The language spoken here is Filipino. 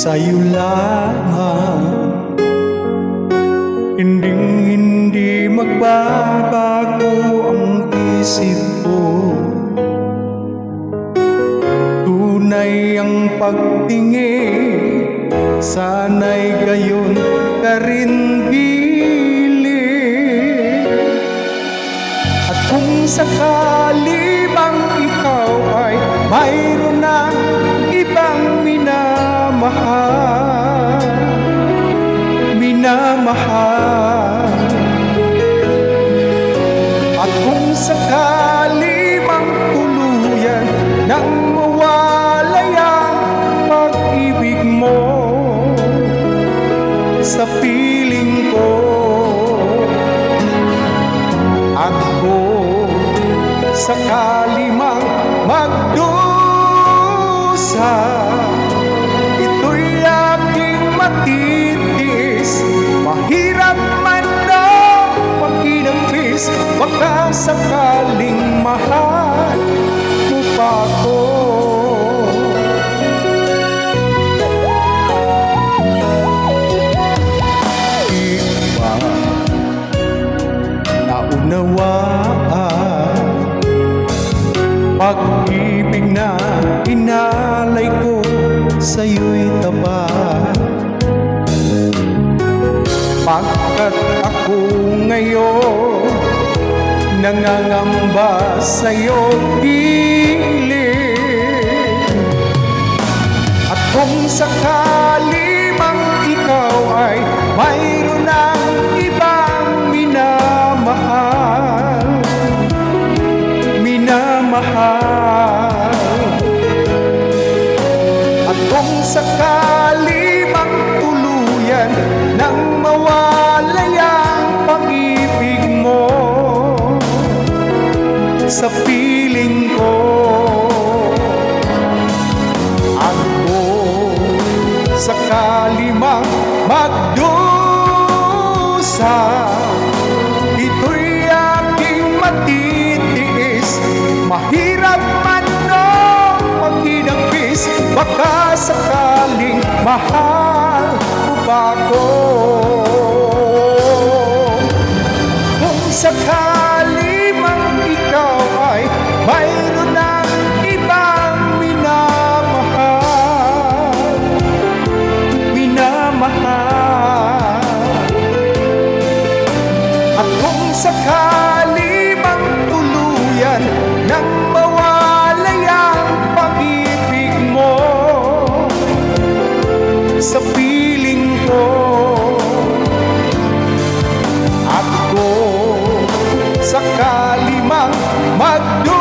sa'yo lamang. Hindi magbabago ang isip ko. Tunay ang pagtingin, sana'y gayon ka rin hiling. At kung sakali bang ikaw ay mayroon na ibang minamahal, at kung sakali mang tuluyan nang mawalay ang pag-ibig mo sa piling ko, at kung sakali mang magdusa, ito'y aking matitiis. Mahirap man na mag-inagpis, baka sakaling mahal mo pa ako. Di ba naunawaan pag-ibig na inalay ko sa'yo'y tapat? Pagkat ako ngayon nangangamba sa'yo piling. At kung sakali mang ikaw ay mayroon ng ibang minamahal, at kung sakali mang tuluyan nang mawalay ang pag-ibig mo sa piling ko, at kung sakali mang magdusa, ito'y aking matitiis. Mahirap man no mag-inagpis, baka sakaling mahal mo ba ako? Kung sakali mang ikaw ay mayroon ng ibang minamahal, at kung sakali mang tuluyan nang mawalay ang pag-ibig mo sa piling ko, at kung sakali mang magdusa,